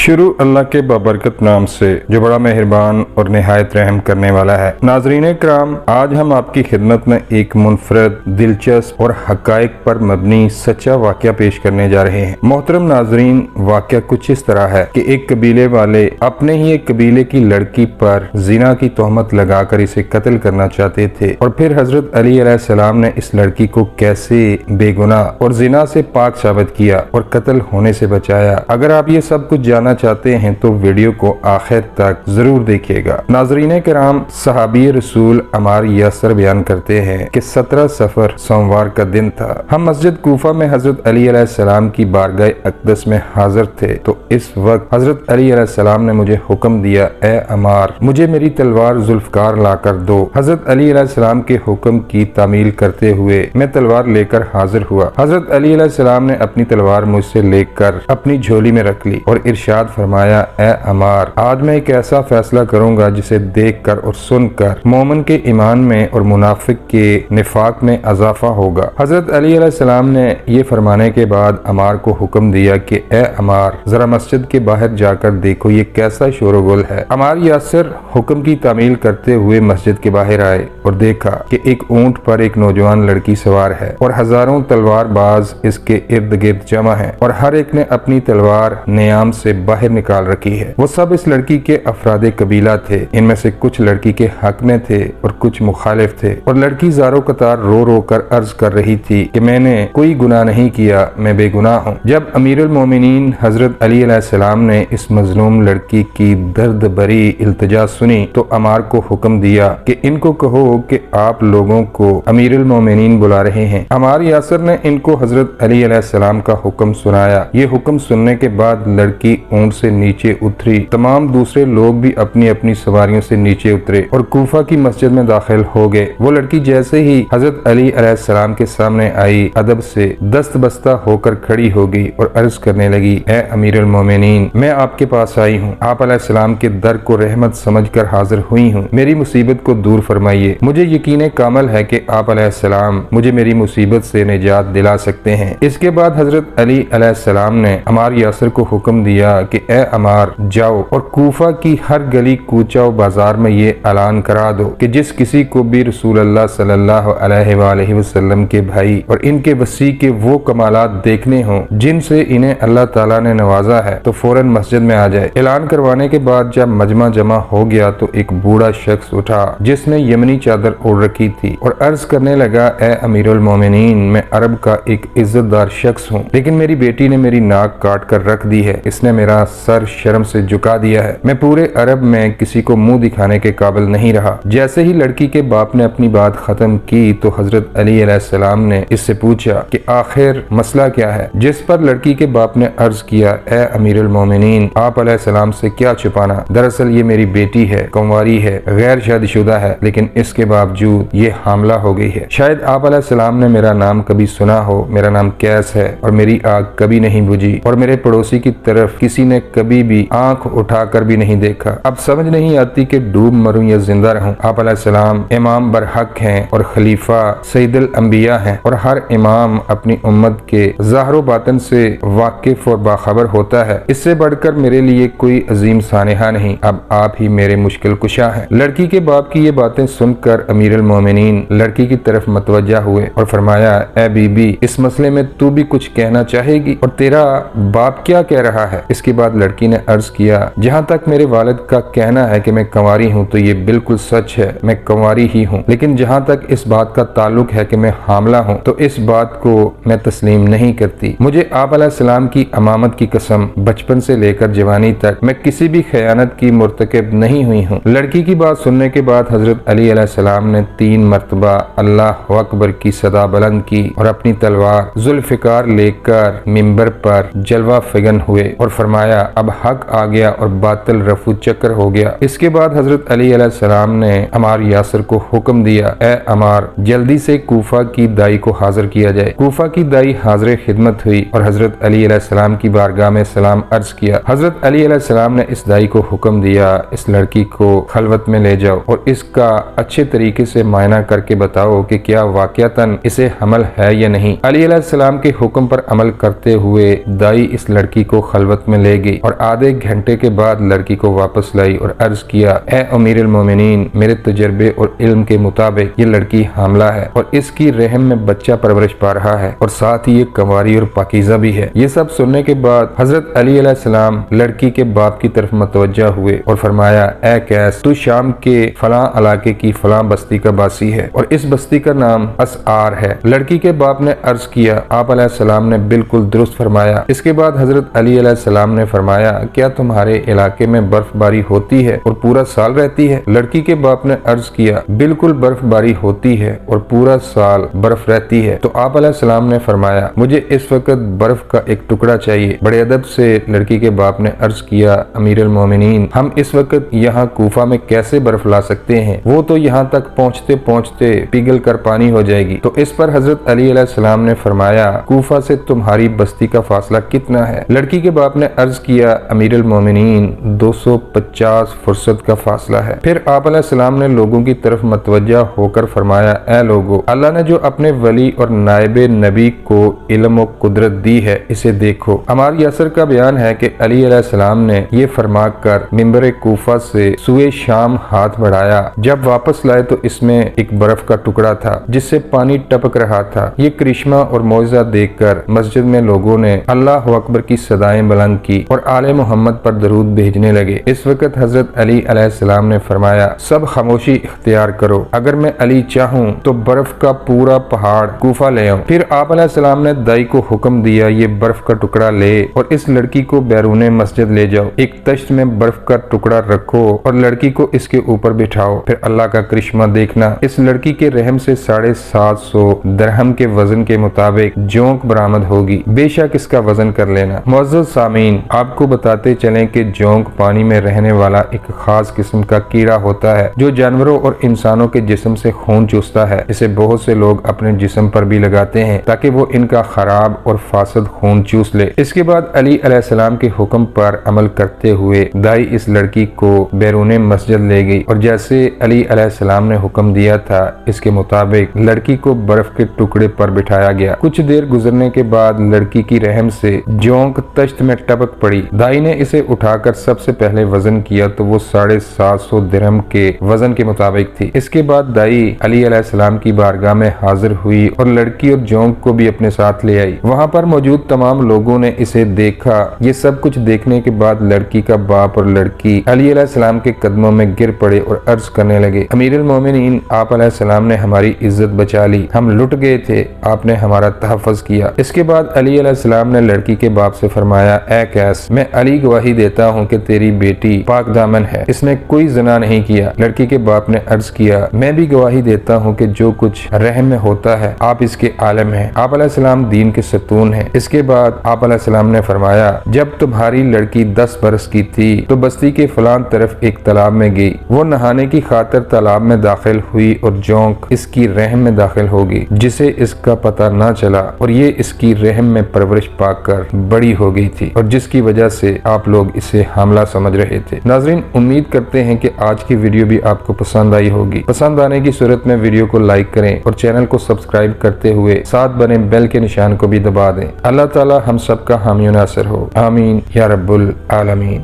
شروع اللہ کے بابرکت نام سے جو بڑا مہربان اور نہایت رحم کرنے والا ہے۔ ناظرین کرام، آج ہم آپ کی خدمت میں ایک منفرد، دلچسپ اور حقائق پر مبنی سچا واقعہ پیش کرنے جا رہے ہیں۔ محترم ناظرین، واقعہ کچھ اس طرح ہے کہ ایک قبیلے والے اپنے ہی ایک قبیلے کی لڑکی پر زنا کی تہمت لگا کر اسے قتل کرنا چاہتے تھے، اور پھر حضرت علی علیہ السلام نے اس لڑکی کو کیسے بے گناہ اور زنا سے پاک ثابت کیا اور قتل ہونے سے بچایا۔ اگر آپ یہ سب کچھ جاننا چاہتے ہیں تو ویڈیو کو آخر تک ضرور دیکھیے گا۔ ناظرین کرام، صحابی رسول عمار یاسر بیان کرتے ہیں کہ 17 صفر سوموار کا دن تھا۔ ہم مسجد کوفہ میں حضرت علی علیہ السلام کی بارگاہ اقدس میں حاضر تھے تو اس وقت حضرت علی علیہ السلام نے مجھے حکم دیا، اے عمار، مجھے میری تلوار ذوالفقار لا کر دو۔ حضرت علی علیہ السلام کے حکم کی تعمیل کرتے ہوئے میں تلوار لے کر حاضر ہوا۔ حضرت علی علیہ السلام نے اپنی تلوار مجھ سے لے کر اپنی جھولی میں رکھ لی اور ارشاد فرمایا، اے عمار، آج میں ایک ایسا فیصلہ کروں گا جسے دیکھ کر اور سن کر مومن کے ایمان میں اور منافق کے نفاق میں اضافہ ہوگا۔ حضرت علی علیہ السلام نے یہ فرمانے کے بعد عمار کو حکم دیا کہ اے عمار، ذرا مسجد کے باہر جا کر دیکھو یہ کیسا شور و گل ہے۔ عمار یاسر حکم کی تعمیل کرتے ہوئے مسجد کے باہر آئے اور دیکھا کہ ایک اونٹ پر ایک نوجوان لڑکی سوار ہے اور ہزاروں تلوار باز اس کے ارد گرد جمع ہیں، اور ہر ایک نے اپنی تلوار نیام سے باہر نکال رکھی ہے۔ وہ سب اس لڑکی کے افراد قبیلہ تھے۔ ان میں سے کچھ لڑکی کے حق میں تھے اور کچھ مخالف تھے، اور لڑکی زاروں قطار رو رو کر عرض کر رہی تھی کہ میں نے کوئی گناہ نہیں کیا، میں بے گناہ ہوں۔ جب امیر المومنین حضرت علی علیہ السلام نے اس مظلوم لڑکی کی درد بری التجا سنی تو عمار کو حکم دیا کہ ان کو کہو کہ آپ لوگوں کو امیر المومنین بلا رہے ہیں۔ عمار یاسر نے ان کو حضرت علی علیہ السلام کا حکم سنایا۔ یہ حکم سننے کے بعد لڑکی اونٹ سے نیچے اتری۔ تمام دوسرے لوگ بھی اپنی اپنی سواریوں سے نیچے اترے اور کوفہ کی مسجد میں داخل ہو گئے۔ وہ لڑکی جیسے ہی حضرت علی علیہ السلام کے سامنے آئی، ادب سے دست بستہ ہو کر کھڑی ہو گئی اور عرض کرنے لگی، اے امیر المومنین، میں آپ کے پاس آئی ہوں۔ آپ علیہ السلام کے در کو رحمت سمجھ کر حاضر ہوئی ہوں۔ میری مصیبت کو دور فرمائیے۔ مجھے یقین کامل ہے کہ آپ علیہ السلام مجھے میری مصیبت سے نجات دلا سکتے ہیں۔ اس کے بعد حضرت علی علیہ السلام نے عمار یاسر کو حکم دیا کہ اے عمار، جاؤ اور کوفہ کی ہر گلی کوچہ و بازار میں یہ اعلان کرا دو کہ جس کسی کو بھی رسول اللہ صلی اللہ علیہ وآلہ وسلم کے بھائی اور ان کے وسیع کے وہ کمالات دیکھنے ہوں جن سے انہیں اللہ تعالیٰ نے نوازا ہے تو فوراً مسجد میں آ جائے۔ اعلان کروانے کے بعد جب مجمع جمع ہو گیا تو ایک بوڑھا شخص اٹھا جس نے یمنی چادر اوڑھ رکھی تھی اور عرض کرنے لگا، اے امیر المومنین، میں عرب کا ایک عزت دار شخص ہوں، لیکن میری بیٹی نے میری ناک کاٹ کر رکھ دی ہے۔ اس نے میرا سر شرم سے جھکا دیا ہے۔ میں پورے عرب میں کسی کو منہ دکھانے کے قابل نہیں رہا۔ جیسے ہی لڑکی کے باپ نے اپنی بات ختم کی تو حضرت علی علیہ السلام نے اس سے پوچھا کہ آخر مسئلہ کیا ہے، جس پر لڑکی کے باپ نے عرض کیا، اے امیر المومنین، آپ علیہ السلام سے کیا چھپانا، دراصل یہ میری بیٹی ہے، کنواری ہے، غیر شادی شدہ ہے، لیکن اس کے باوجود یہ حاملہ ہو گئی ہے۔ شاید آپ علیہ السلام نے میرا نام کبھی سنا ہو، میرا نام قیس ہے اور میری آگ کبھی نہیں بجھی اور میرے پڑوسی کی طرف کسی نے کبھی بھی آنکھ اٹھا کر بھی نہیں دیکھا۔ اب سمجھ نہیں آتی کہ ڈوب مروں یا زندہ رہوں۔ آپ علیہ السلام امام برحق ہیں اور خلیفہ سید الانبیاء ہیں، اور ہر امام اپنی امت کے ظاہر و باطن سے واقف اور باخبر ہوتا ہے۔ اس سے بڑھ کر میرے لیے کوئی عظیم سانحہ نہیں، اب آپ ہی میرے مشکل کشا ہیں۔ لڑکی کے باپ کی یہ باتیں سن کر امیر المومنین لڑکی کی طرف متوجہ ہوئے اور فرمایا، اے بی بی، اس مسئلے میں تو بھی کچھ کہنا چاہے گی اور تیرا باپ کیا کہہ رہا ہے؟ اس کے بعد لڑکی نے عرض کیا، جہاں تک میرے والد کا کہنا ہے کہ میں کنواری ہوں تو یہ بالکل سچ ہے، میں کنواری ہی ہوں، لیکن جہاں تک اس بات کا تعلق ہے کہ میں حاملہ ہوں تو اس بات کو میں تسلیم نہیں کرتی۔ مجھے آپ علیہ السلام کی امامت کی قسم، بچپن سے لے کر جوانی تک میں کسی بھی خیانت کی مرتکب نہیں ہوئی ہوں۔ لڑکی کی بات سننے کے بعد حضرت علی علیہ السلام نے 3 مرتبہ اللہ اکبر کی صدا بلند کی اور اپنی تلوار ذوالفقار لے کر منبر پر جلوہ فگن ہوئے اور فرمایا، اب حق آ گیا اور باطل رفو چکر ہو گیا۔ اس کے بعد حضرت علی علیہ السلام نے عمار یاسر کو حکم دیا، اے عمار، جلدی سے کوفہ کی دائی کو حاضر کیا جائے۔ کوفہ کی دائی حاضر خدمت ہوئی اور حضرت علی علیہ السلام کی بارگاہ میں سلام عرض کیا۔ حضرت علی علیہ السلام نے اس دائی کو حکم دیا، اس لڑکی کو خلوت میں لے جاؤ اور اس کا اچھے طریقے سے معائنہ کر کے بتاؤ کہ کیا واقعتاً اسے حمل ہے یا نہیں۔ علی علیہ السلام کے حکم پر عمل کرتے ہوئے دائی اس لڑکی کو خلوت میں لے لے گئی اور آدھے گھنٹے کے بعد لڑکی کو واپس لائی اور عرض کیا اے امیر المومنین، میرے تجربے اور علم کے مطابق یہ لڑکی حاملہ ہے اور اس کی رحم میں بچہ پرورش پا رہا ہے اور ساتھ ہی یہ کنواری اور پاکیزہ بھی ہے۔ یہ سب سننے کے بعد حضرت علی علیہ السلام لڑکی کے باپ کی طرف متوجہ ہوئے اور فرمایا اے قیس، تو شام کے فلاں علاقے کی فلاں بستی کا باسی ہے اور اس بستی کا نام اسعار ہے۔ لڑکی کے باپ نے عرض کیا آپ علیہ السلام نے بالکل درست فرمایا۔ اس کے بعد حضرت علی علیہ السلام نے فرمایا کیا تمہارے علاقے میں برف باری ہوتی ہے اور پورا سال رہتی ہے؟ لڑکی کے باپ نے عرض کیا بالکل برف باری ہوتی ہے اور پورا سال برف رہتی ہے۔ تو آپ علیہ السلام نے فرمایا مجھے اس وقت برف کا ایک ٹکڑا چاہیے۔ بڑے ادب سے لڑکی کے باپ نے عرض کیا امیر المومنین، ہم اس وقت یہاں کوفہ میں کیسے برف لا سکتے ہیں؟ وہ تو یہاں تک پہنچتے پہنچتے پگھل کر پانی ہو جائے گی۔ تو اس پر حضرت علی علیہ السلام نے فرمایا کوفہ سے تمہاری بستی کا فاصلہ کتنا ہے؟ لڑکی کے باپ نے عرض کیا امیر المومنین 250 فرسخ کا فاصلہ ہے۔ پھر آپ علیہ السلام نے لوگوں کی طرف متوجہ ہو کر فرمایا اے لوگو، اللہ نے جو اپنے ولی اور نائب نبی کو علم و قدرت دی ہے اسے دیکھو۔ عمار یاسر کا بیان ہے کہ علی علیہ السلام نے یہ فرما کر ممبر کوفہ سے سوئے شام ہاتھ بڑھایا۔ جب واپس لائے تو اس میں ایک برف کا ٹکڑا تھا جس سے پانی ٹپک رہا تھا۔ یہ کرشمہ اور معجزہ دیکھ کر مسجد میں لوگوں نے اللہ اکبر کی صدائیں بلند کی اور آل محمد پر درود بھیجنے لگے۔ اس وقت حضرت علی علیہ السلام نے فرمایا سب خاموشی اختیار کرو، اگر میں علی چاہوں تو برف کا پورا پہاڑ کوفہ لے آؤں۔ پھر آپ علیہ السلام نے دائی کو حکم دیا یہ برف کا ٹکڑا لے اور اس لڑکی کو بیرون مسجد لے جاؤ، ایک تشت میں برف کا ٹکڑا رکھو اور لڑکی کو اس کے اوپر بٹھاؤ۔ پھر اللہ کا کرشمہ دیکھنا، اس لڑکی کے رحم سے 750 درہم کے وزن کے مطابق جونک برآمد ہوگی، بے شک اس کا وزن کر لینا۔ معزز سامعین، آپ کو بتاتے چلیں کہ جونک پانی میں رہنے والا ایک خاص قسم کا کیڑا ہوتا ہے جو جانوروں اور انسانوں کے جسم سے خون چوستا ہے۔ اسے بہت سے لوگ اپنے جسم پر بھی لگاتے ہیں تاکہ وہ ان کا خراب اور فاسد خون چوس لے۔ اس کے بعد علی علیہ السلام کے حکم پر عمل کرتے ہوئے دائی اس لڑکی کو بیرون مسجد لے گئی اور جیسے علی علیہ السلام نے حکم دیا تھا اس کے مطابق لڑکی کو برف کے ٹکڑے پر بٹھایا گیا۔ کچھ دیر گزرنے کے بعد لڑکی کی رحم سے جونک تشت میں ٹپک پڑی۔ دائی نے اسے اٹھا کر سب سے پہلے وزن کیا تو وہ 750 درہم کے وزن کے مطابق تھی۔ اس کے بعد دائی علی علیہ السلام کی بارگاہ میں حاضر ہوئی اور لڑکی اور جونک کو بھی اپنے ساتھ لے آئی۔ وہاں پر موجود تمام لوگوں نے اسے دیکھا۔ یہ سب کچھ دیکھنے کے بعد لڑکی کا باپ اور لڑکی علی علیہ السلام کے قدموں میں گر پڑے اور عرض کرنے لگے امیر المومنین، آپ علیہ السلام نے ہماری عزت بچا لی، ہم لٹ گئے تھے، آپ نے ہمارا تحفظ کیا۔ اس کے بعد علی علیہ السلام نے لڑکی کے باپ سے فرمایا اے قیس، میں علی گواہی دیتا ہوں کہ تیری بیٹی پاک دامن ہے، اس نے کوئی زنا نہیں کیا۔ لڑکی کے باپ نے عرض کیا میں بھی گواہی دیتا ہوں کہ جو کچھ رحم میں ہوتا ہے آپ اس کے عالم ہیں۔ آپ علیہ السلام دین کے ستون ہیں۔ اس کے بعد آپ علیہ السلام نے فرمایا جب تمہاری لڑکی 10 برس کی تھی تو بستی کے فلاں طرف ایک تالاب میں گئی، وہ نہانے کی خاطر تالاب میں داخل ہوئی اور جونک اس کی رحم میں داخل ہوگی جسے اس کا پتہ نہ چلا اور یہ اس کی رحم میں پرورش پا کر بڑی ہو گئی تھی اور جس کی وجہ سے آپ لوگ اسے حاملہ سمجھ رہے تھے۔ ناظرین، امید کرتے ہیں کہ آج کی ویڈیو بھی آپ کو پسند آئی ہوگی۔ پسند آنے کی صورت میں ویڈیو کو لائک کریں اور چینل کو سبسکرائب کرتے ہوئے ساتھ بنے بیل کے نشان کو بھی دبا دیں۔ اللہ تعالی ہم سب کا حامی و ناصر ہو، آمین یا رب العالمین۔